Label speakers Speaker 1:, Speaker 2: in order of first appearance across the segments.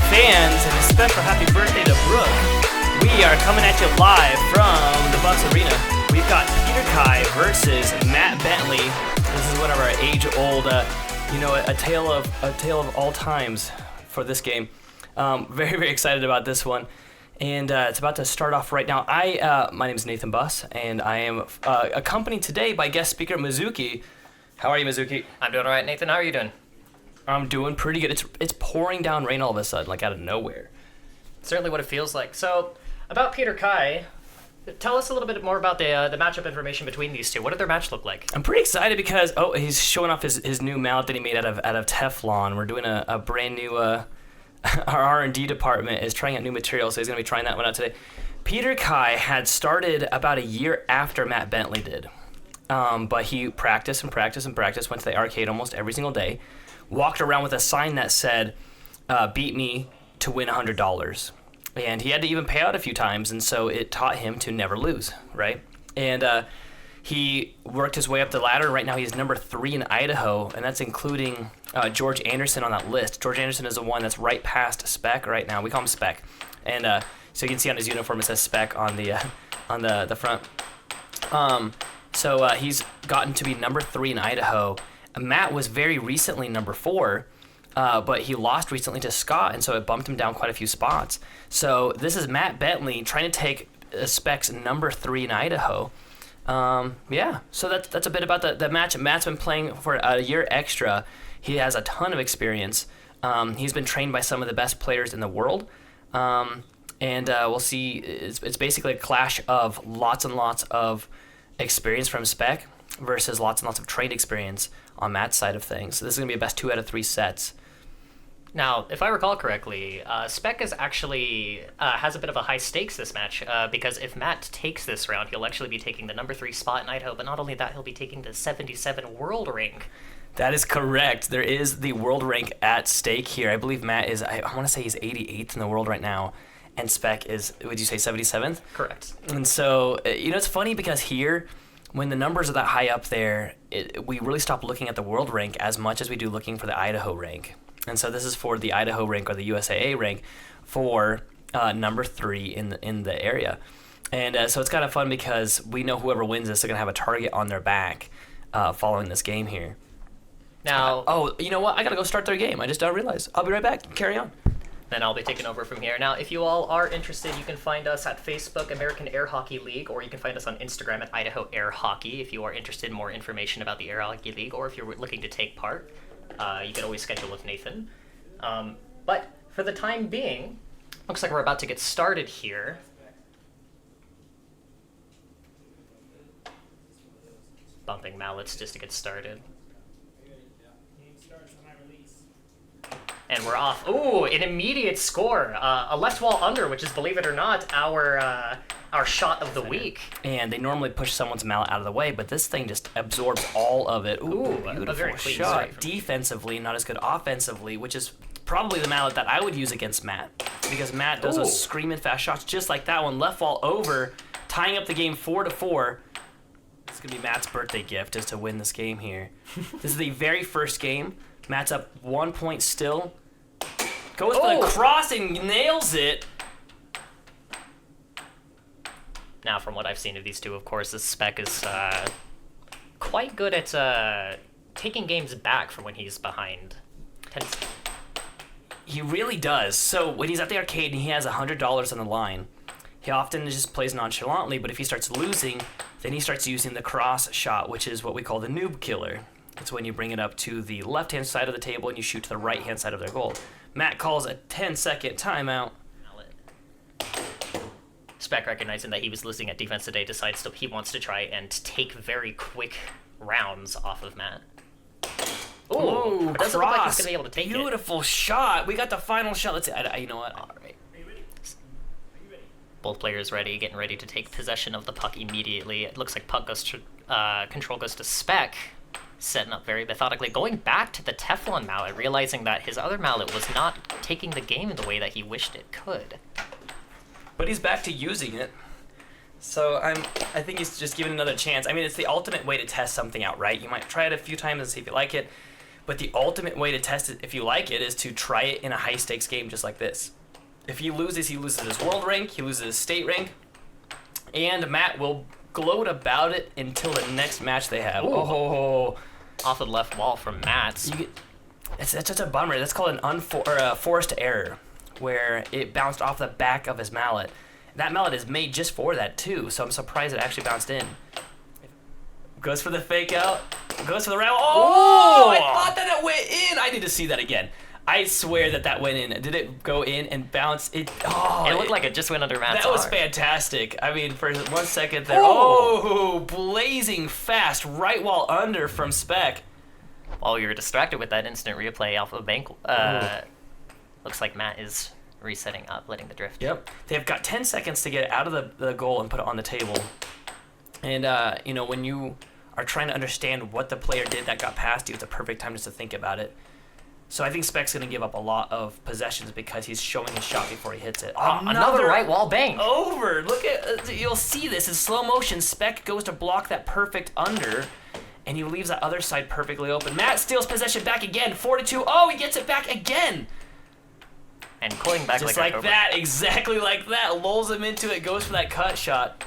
Speaker 1: fans, and a special happy birthday to Brooke. We are coming at you live from the Bus Arena. We've got Peter Kai versus Matt Bentley. This is one of our age-old, a tale of all times for this game. Very, very excited about this one. And it's about to start off right now. My name is Nathan Buss, and I am accompanied today by guest speaker Mizuki. How are you, Mizuki?
Speaker 2: I'm doing all right, Nathan. How are you doing?
Speaker 1: I'm doing pretty good. It's pouring down rain all of a sudden, like out of nowhere.
Speaker 2: Certainly what it feels like. So, about Peter Kai, tell us a little bit more about the matchup information between these two. What did their match look like?
Speaker 1: I'm pretty excited because, he's showing off his new mallet that he made out of Teflon. We're doing a brand new, our R&D department is trying out new materials, so he's going to be trying that one out today. Peter Kai had started about a year after Matt Bentley did. But he practiced, went to the arcade almost every single day, walked around with a sign that said, beat me to win $100. And he had to even pay out a few times, and so it taught him to never lose, right? And he worked his way up the ladder. Right now he's number 3 in Idaho, and that's including George Anderson on that list. George Anderson is the one that's right past Spec right now. We call him Spec. And so you can see on his uniform it says Spec on the front. So he's gotten to be number 3 in Idaho. Matt was very recently number 4, but he lost recently to Scott, and so it bumped him down quite a few spots. So this is Matt Bentley trying to take Spec's number 3 in Idaho. So that's a bit about the match. Matt's been playing for a year extra. He has a ton of experience. He's been trained by some of the best players in the world. And we'll see. It's basically a clash of lots and lots of experience from Spec versus lots and lots of trade experience on Matt's side of things. So this is going to be a best 2 out of 3 sets.
Speaker 2: Now, if I recall correctly, Spec is actually has a bit of a high stakes this match because if Matt takes this round, he'll actually be taking the number 3 spot in Idaho, but not only that, he'll be taking the 77 world rank.
Speaker 1: That is correct. There is the world rank at stake here. I believe Matt is, I want to say he's 88th in the world right now, and Spec is, would you say 77th?
Speaker 2: Correct.
Speaker 1: And so, it's funny because here, when the numbers are that high up there, we really stop looking at the world rank as much as we do looking for the Idaho rank. And so this is for the Idaho rank or the USAA rank for number 3 in the area. And so it's kind of fun because we know whoever wins this is going to have a target on their back following this game here.
Speaker 2: Now,
Speaker 1: you know what? I got to go start their game. I just don't realize. I'll be right back. Carry on.
Speaker 2: Then I'll be taking over from here. Now, if you all are interested, you can find us at Facebook, American Air Hockey League, or you can find us on Instagram at Idaho Air Hockey if you are interested in more information about the Air Hockey League, or if you're looking to take part. You can always schedule with Nathan. But for the time being, looks like we're about to get started here. Bumping mallets just to get started. And we're off. Ooh, an immediate score. A left wall under, which is, believe it or not, our shot of the week.
Speaker 1: And they normally push someone's mallet out of the way, but this thing just absorbs all of it. Ooh, beautiful
Speaker 2: a very clean
Speaker 1: shot. Defensively, not as good offensively, which is probably the mallet that I would use against Matt. Because Matt does those screaming fast shots just like that one. Left wall over, tying up the game 4-4. It's going to be Matt's birthday gift, is to win this game here. This is the very first game. Matt's up 1 point still. Goes for the cross and nails it.
Speaker 2: Now, from what I've seen of these two, of course, this Spec is quite good at taking games back from when he's behind.
Speaker 1: He really does. So when he's at the arcade and he has $100 on the line, he often just plays nonchalantly, but if he starts losing, then he starts using the cross shot, which is what we call the noob killer. It's when you bring it up to the left-hand side of the table and you shoot to the right-hand side of their goal. Matt calls a 10-second timeout.
Speaker 2: Spec, recognizing that he was losing at defense today, decides that he wants to try and take very quick rounds off of Matt.
Speaker 1: Ooh,
Speaker 2: it doesn't look like he's going to be able to take
Speaker 1: Beautiful shot. We got the final shot. Let's see. You know what? All right.
Speaker 3: Are you ready?
Speaker 2: Both players ready, getting ready to take possession of the puck immediately. It looks like puck goes to, control goes to Spec. Setting up very methodically, going back to the Teflon mallet, realizing that his other mallet was not taking the game in the way that he wished it could.
Speaker 1: But he's back to using it. So I think he's just giving it another chance. I mean, it's the ultimate way to test something out, right? You might try it a few times and see if you like it. But the ultimate way to test it, if you like it, is to try it in a high-stakes game just like this. If he loses his world rank, he loses his state rank, and Matt will gloat about it until the next match they have.
Speaker 2: Ooh.
Speaker 1: Oh,
Speaker 2: Off the left wall from Matt.
Speaker 1: it's such a bummer. That's called a forced error, where it bounced off the back of his mallet. That mallet is made just for that too, so I'm surprised it actually bounced in. Goes for the fake out. Goes for the round. Oh! I thought that it went in. I need to see that again. I swear that went in. Did it go in and bounce? It
Speaker 2: looked like it just went under Matt's
Speaker 1: That was
Speaker 2: arm.
Speaker 1: fantastic. I mean, for 1 second there.
Speaker 2: Oh!
Speaker 1: Oh, blazing fast right wall under from Spec.
Speaker 2: While you were distracted with that instant replay off of Bank, looks like Matt is resetting up, letting the drift.
Speaker 1: Yep. They've got 10 seconds to get it out of the goal and put it on the table. And, when you are trying to understand what the player did that got past you, it's a perfect time just to think about it. So I think Spec's going to give up a lot of possessions because he's showing his shot before he hits it.
Speaker 2: Another right wall bank.
Speaker 1: Over. Look at, you'll see this in slow motion. Spec goes to block that perfect under, and he leaves that other side perfectly open. Matt steals possession back again. 4-2. Oh, he gets it back again.
Speaker 2: And pulling back
Speaker 1: Just like that, exactly like that. Lulls him into it, goes for that cut shot.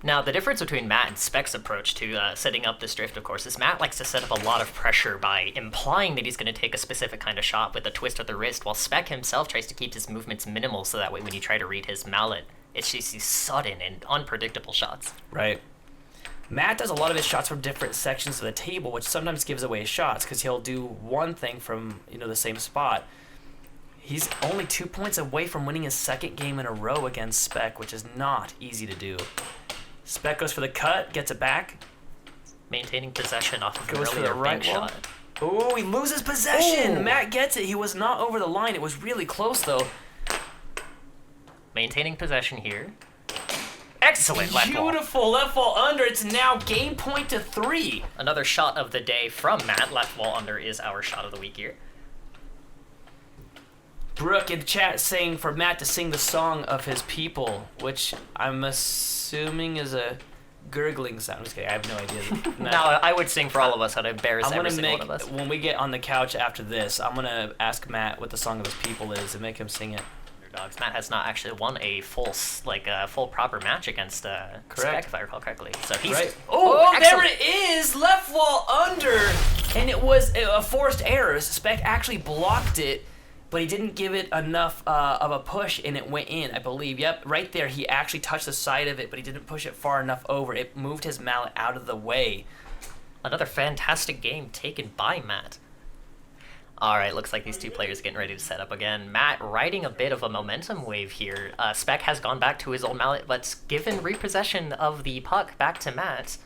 Speaker 2: Now, the difference between Matt and Spec's approach to setting up this drift, of course, is Matt likes to set up a lot of pressure by implying that he's going to take a specific kind of shot with a twist of the wrist, while Spec himself tries to keep his movements minimal so that way when you try to read his mallet, it's just these sudden and unpredictable shots.
Speaker 1: Right. Matt does a lot of his shots from different sections of the table, which sometimes gives away his shots because he'll do one thing from the same spot. He's only 2 points away from winning his second game in a row against Spec, which is not easy to do. Spec goes for the cut, gets it back.
Speaker 2: Maintaining possession off of
Speaker 1: Goes
Speaker 2: an
Speaker 1: for the
Speaker 2: earlier
Speaker 1: right
Speaker 2: bank
Speaker 1: wall.
Speaker 2: shot.
Speaker 1: Oh, he loses possession.
Speaker 2: Ooh.
Speaker 1: Matt gets it. He was not over the line. It was really close, though.
Speaker 2: Maintaining possession here. Excellent left wall.
Speaker 1: Beautiful left wall under. It's now game point to 3.
Speaker 2: Another shot of the day from Matt. Left wall under is our shot of the week here.
Speaker 1: Brooke in the chat saying for Matt to sing the song of his people, which I'm assuming is a gurgling sound. I'm just kidding. I have no idea.
Speaker 2: Now, I would sing for all of us how to embarrass every single one of us.
Speaker 1: When we get on the couch after this, I'm going to ask Matt what the song of his people is and make him sing it.
Speaker 2: Underdogs. Matt has not actually won a full proper match against Spec, if I recall correctly. So he's
Speaker 1: Right.
Speaker 2: Oh,
Speaker 1: there it is! Left wall under! And it was a forced error. Spec actually blocked it, but he didn't give it enough of a push, and it went in, I believe. Yep, right there, he actually touched the side of it, but he didn't push it far enough over. It moved his mallet out of the way.
Speaker 2: Another fantastic game taken by Matt. All right, looks like these two players are getting ready to set up again. Matt riding a bit of a momentum wave here. Spec has gone back to his old mallet, but given repossession of the puck back to Matt,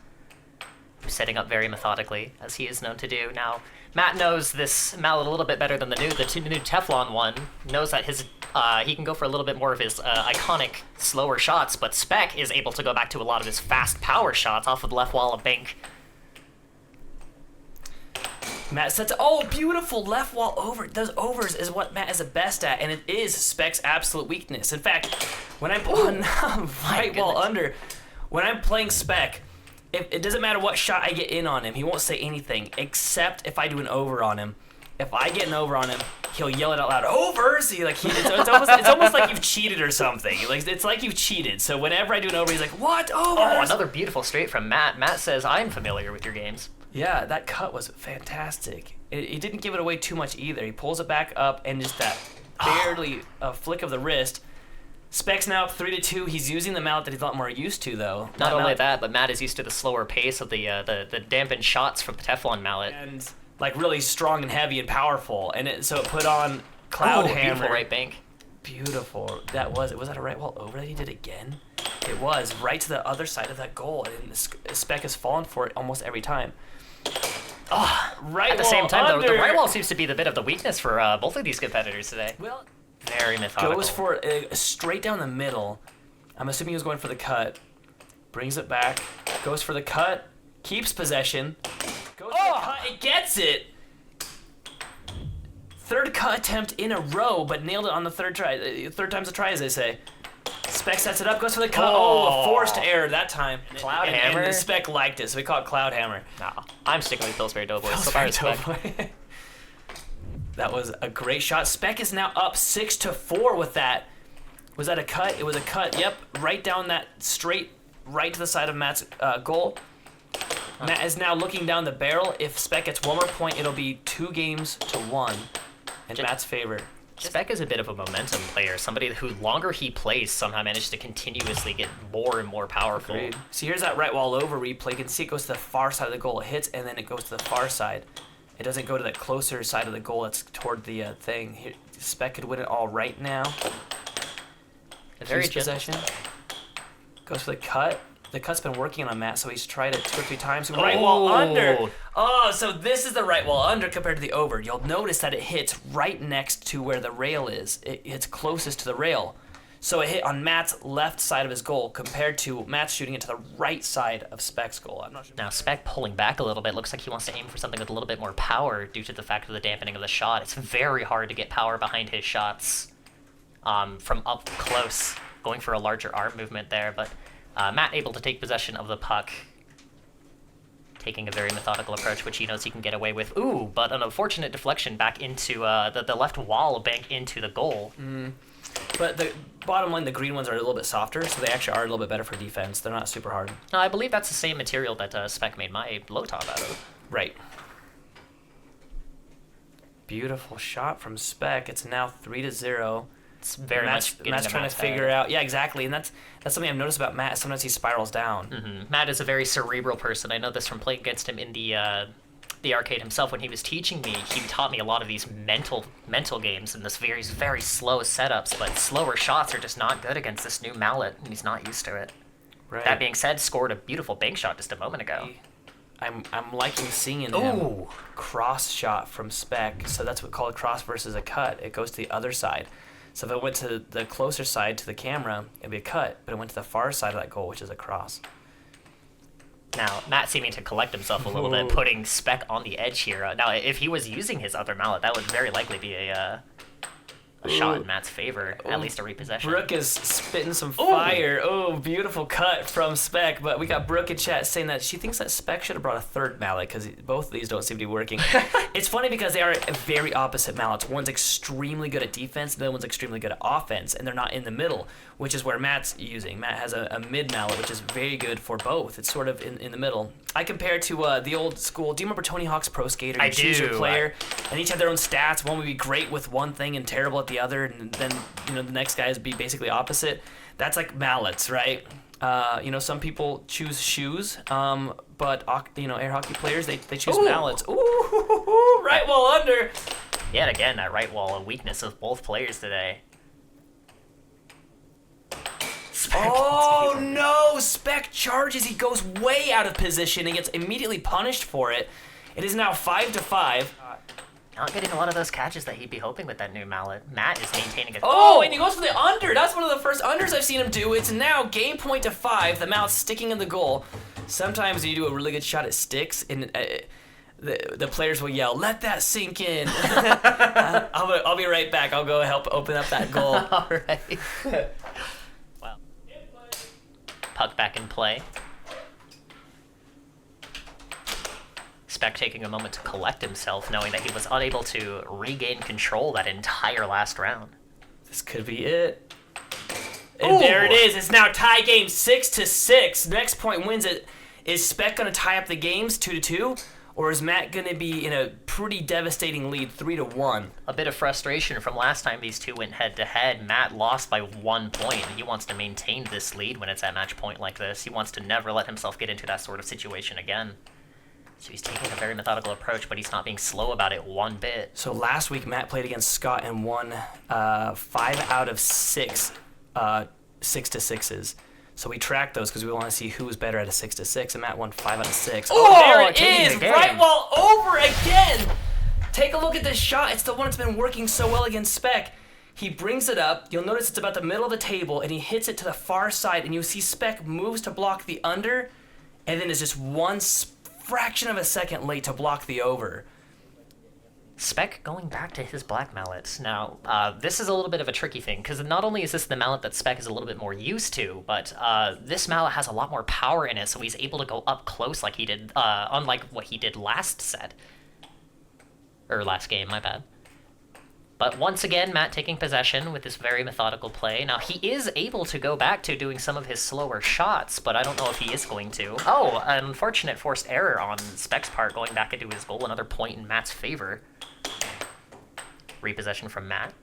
Speaker 2: who's setting up very methodically, as he is known to do. Now, Matt knows this mallet a little bit better than the new Teflon one. Knows that he can go for a little bit more of his iconic slower shots, but Spec is able to go back to a lot of his fast power shots off of the left wall of bank.
Speaker 1: Matt sets beautiful left wall over. Those overs is what Matt is the best at, and it is Spec's absolute weakness. In fact, when I'm on right wall under, when I'm playing Spec, it doesn't matter what shot I get in on him, he won't say anything, except if I do an over on him. If I get an over on him, he'll yell it out loud, over! So it's almost like you've cheated or something. It's like you've cheated. So whenever I do an over, he's like, what? Over!
Speaker 2: Oh, another beautiful straight from Matt. Matt says, I'm familiar with your games.
Speaker 1: Yeah, that cut was fantastic. He didn't give it away too much either. He pulls it back up, and just that barely a flick of the wrist. Spec's now up 3-2. He's using the mallet that he's a lot more used to, though.
Speaker 2: Not only that, but Matt is used to the slower pace of the dampened shots from the Teflon mallet.
Speaker 1: And like really strong and heavy and powerful. And so it put on Cloud Hammer.
Speaker 2: Beautiful right bank.
Speaker 1: Beautiful. Was that a right wall over that he did again? It was right to the other side of that goal, and Spec has fallen for it almost every time. Right
Speaker 2: At the
Speaker 1: wall
Speaker 2: same time,
Speaker 1: under.
Speaker 2: though, the right wall seems to be the bit of the weakness for both of these competitors today.
Speaker 1: Well,
Speaker 2: very methodical.
Speaker 1: goes for straight down the middle. I'm assuming he was going for the cut. Brings it back. Goes for the cut. Keeps possession. Goes for the cut. It gets it. Third cut attempt in a row, but nailed it on the third try. Third time's a try, as they say. Spec sets it up, goes for the cut. Oh, a forced error that time.
Speaker 2: Cloud
Speaker 1: and
Speaker 2: Hammer?
Speaker 1: And Spec liked it, so we call it Cloud Hammer.
Speaker 2: Nah, I'm sticking with Pillsbury Doughboy. So far, Spec.
Speaker 1: That was a great shot. Spec is now up 6-4 with that. Was that a cut? It was a cut. Yep, right down that straight, right to the side of Matt's goal. Matt is now looking down the barrel. If Spec gets one more point, it'll be 2-1 in Matt's favor.
Speaker 2: Spec is a bit of a momentum player, somebody who longer he plays somehow manages to continuously get more and more powerful.
Speaker 1: Agreed. See, here's that right wall over replay. You can see it goes to the far side of the goal. It hits, and then it goes to the far side. It doesn't go to the closer side of the goal that's toward the thing. Here, Spec could win it all right now.
Speaker 2: Very
Speaker 1: possession. Goes for the cut. The cut's been working on Matt, so he's tried it 2 or 3 times. Right wall under. Oh, so this is the right wall under compared to the over. You'll notice that it hits right next to where the rail is. It hits closest to the rail. So it hit on Matt's left side of his goal compared to Matt's shooting it to the right side of Spec's goal. I'm not sure.
Speaker 2: Now Spec pulling back a little bit. Looks like he wants to aim for something with a little bit more power due to the fact of the dampening of the shot. It's very hard to get power behind his shots from up close, going for a larger arm movement there, but Matt able to take possession of the puck, taking a very methodical approach, which he knows he can get away with. Ooh, but an unfortunate deflection back into the left wall bank into the goal.
Speaker 1: But the bottom line, the green ones are a little bit softer, so they actually are a little bit better for defense. They're not super hard.
Speaker 2: No, I believe that's the same material that Spec made my low top out of.
Speaker 1: Right. Beautiful shot from Spec. It's now 3-0.
Speaker 2: It's very much getting
Speaker 1: Matt's
Speaker 2: to
Speaker 1: trying
Speaker 2: Matt's
Speaker 1: to figure out. Yeah, exactly, and that's something I've noticed about Matt. Sometimes he spirals down.
Speaker 2: Matt is a very cerebral person. I know this from playing against him in the arcade himself. When he was teaching me, he taught me a lot of these mental games and this very, very slow setups, but slower shots are just not good against this new mallet, and he's not used to it.
Speaker 1: Right.
Speaker 2: That being said, scored a beautiful bank shot just a moment ago.
Speaker 1: I'm liking seeing him cross shot from Spec. So that's what we call a cross versus a cut. It goes to the other side. So if it went to the closer side to the camera, it'd be a cut, but it went to the far side of that goal, which is a cross.
Speaker 2: Now, Matt seeming to collect himself a little bit, putting Spec on the edge here. Now, if he was using his other mallet, that would very likely be a shot in Matt's favor, at least a repossession.
Speaker 1: Brooke is spitting some fire. Oh, beautiful cut from Spec. But we got Brooke in chat saying that she thinks that Spec should have brought a third mallet because both of these don't seem to be working. It's funny because they are very opposite mallets. One's extremely good at defense, the other one's extremely good at offense, and they're not in the middle, which is where Matt's using. Matt has a mid mallet, which is very good for both. It's sort of in the middle. I compare to the old school. Do you remember Tony Hawk's Pro Skater?
Speaker 2: I
Speaker 1: You choose
Speaker 2: do.
Speaker 1: your player, and each had their own stats. One would be great with one thing and terrible at the other, and then the next guys be basically opposite. That's like mallets, right? Some people choose shoes, but air hockey players they choose mallets. Ooh, right wall under.
Speaker 2: Yet again, that right wall, a weakness of both players today.
Speaker 1: Oh no! Spec charges. He goes way out of position and gets immediately punished for it. It is now 5-5.
Speaker 2: Not getting a lot of those catches that he'd be hoping with that new mallet. Matt is maintaining it.
Speaker 1: Oh, and he goes for the under. That's one of the first unders I've seen him do. It's now game point to 5. The mallet's sticking in the goal. Sometimes you do a really good shot, it sticks, and the players will yell, "Let that sink in." I'll be right back. I'll go help open up that goal.
Speaker 2: All right. Wow. Puck back in play. Spec taking a moment to collect himself, knowing that he was unable to regain control that entire last round.
Speaker 1: This could be it. And there it is. It's now tie game 6-6. Next point wins it. Is Spec going to tie up the games 2-2? Or is Matt going to be in a pretty devastating lead 3-1?
Speaker 2: A bit of frustration from last time these two went head-to-head. Matt lost by 1 point. He wants to maintain this lead when it's at match point like this. He wants to never let himself get into that sort of situation again. So he's taking a very methodical approach, but he's not being slow about it one bit.
Speaker 1: So last week, Matt played against Scott and won 5 out of 6 6-6s. So we tracked those because we want to see who was better at a 6-6, and Matt won 5 out of 6.
Speaker 2: Oh,
Speaker 1: there it
Speaker 2: taking
Speaker 1: is!
Speaker 2: the game.
Speaker 1: Right wall over again! Take a look at this shot. It's the one that's been working so well against Spec. He brings it up. You'll notice it's about the middle of the table, and he hits it to the far side, and you'll see Spec moves to block the under, and then is just one fraction of a second late to block the over.
Speaker 2: Spec going back to his black mallet. Now, this is a little bit of a tricky thing, because not only is this the mallet that Spec is a little bit more used to, but this mallet has a lot more power in it, so he's able to go up close like he did, unlike what he did last set. Or last game, my bad. But once again, Matt taking possession with this very methodical play. Now, he is able to go back to doing some of his slower shots, but I don't know if he is going to. Oh, an unfortunate forced error on Spec's part, going back into his goal. Another point in Matt's favor. Repossession from Matt.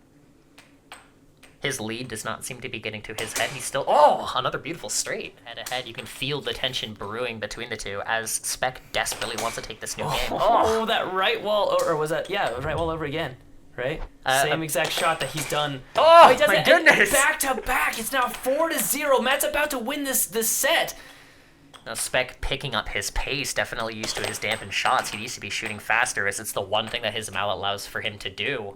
Speaker 2: His lead does not seem to be getting to his head. He's still... Oh, another beautiful straight. Head-to-head, you can feel the tension brewing between the two as Spec desperately wants to take this new game.
Speaker 1: Oh, that right wall... Or was that... Yeah, right wall over again. Right? Same exact shot that he's done.
Speaker 2: Oh,
Speaker 1: he does
Speaker 2: my
Speaker 1: it
Speaker 2: goodness!
Speaker 1: Back to back. It's now 4-0. Matt's about to win this set.
Speaker 2: Now, Spec picking up his pace, definitely used to his dampened shots. He needs to be shooting faster, as it's the one thing that his mallet allows for him to do.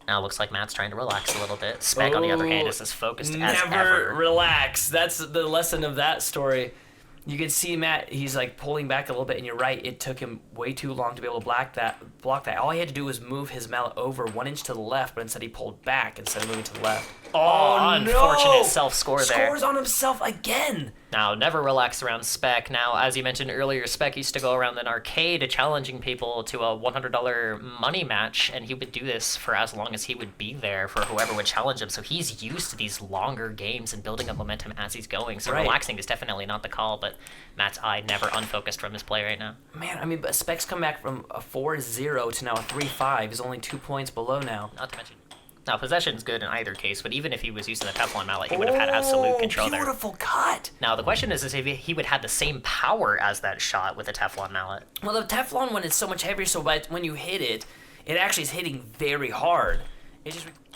Speaker 2: Now it looks like Matt's trying to relax a little bit. Spec, on the other hand, is as focused as ever.
Speaker 1: Never relax. That's the lesson of that story. You can see Matt, he's like pulling back a little bit, and you're right, it took him way too long to be able to block that. All he had to do was move his mallet over 1 inch to the left, but instead he pulled back instead of moving to the left.
Speaker 2: Oh, unfortunate
Speaker 1: no!
Speaker 2: self-score there.
Speaker 1: Scores on himself again!
Speaker 2: Now, never relax around Spec. Now, as you mentioned earlier, Spec used to go around an arcade challenging people to a $100 money match, and he would do this for as long as he would be there for whoever would challenge him. So he's used to these longer games and building up momentum as he's going. So relaxing is definitely not the call, but Matt's eye never unfocused from his play right now.
Speaker 1: Man, I mean, but Spec's come back from a 4-0 to now a 3-5. He's only 2 points below now.
Speaker 2: Not to mention... Now, possession's good in either case, but even if he was using the Teflon mallet, he would have had absolute control there.
Speaker 1: Beautiful cut!
Speaker 2: Now, the question is if he would have the same power as that shot with a Teflon mallet.
Speaker 1: Well, the Teflon one is so much heavier, so when you hit it, it actually is hitting very hard.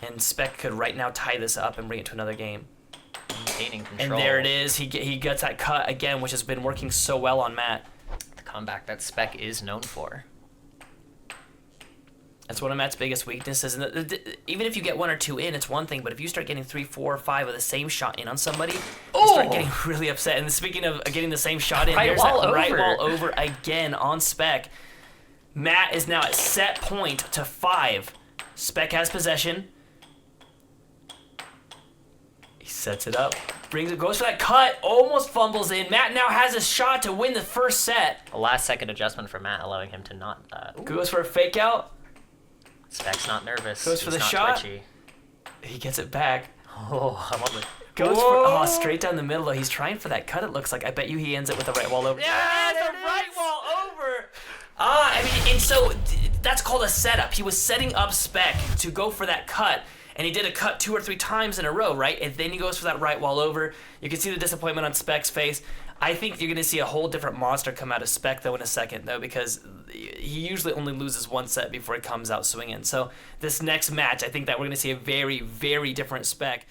Speaker 1: And Spec could right now tie this up and bring it to another game.
Speaker 2: Maintaining control.
Speaker 1: And there it is. He gets that cut again, which has been working so well on Matt.
Speaker 2: The comeback that Spec is known for.
Speaker 1: That's one of Matt's biggest weaknesses. And even if you get 1 or 2 in, it's one thing. But if you start getting 3, 4, or 5 of the same shot in on somebody, you start getting really upset. And speaking of getting the same shot in, there's that right wall over again on Spec. Matt is now at set point to 5. Spec has possession. He sets it up. Brings it, goes for that cut, almost fumbles in. Matt now has a shot to win the first set.
Speaker 2: A last-second adjustment for Matt, allowing him to not...
Speaker 1: Goes for a fake out.
Speaker 2: Spec's not nervous.
Speaker 1: Goes for the shot.
Speaker 2: Twitchy.
Speaker 1: He gets it back.
Speaker 2: Oh, I love it.
Speaker 1: Goes for straight down the middle though. He's trying for that cut. It looks like. I bet you he ends it with the right wall over.
Speaker 2: Yeah,
Speaker 1: the right wall over. I mean, and so that's called a setup. He was setting up Spec to go for that cut, and he did a cut 2 or 3 times in a row, right? And then he goes for that right wall over. You can see the disappointment on Spec's face. I think you're going to see a whole different monster come out of Spec, though, in a second, though, because he usually only loses 1 set before he comes out swinging. So this next match, I think that we're going to see a very, very different Spec.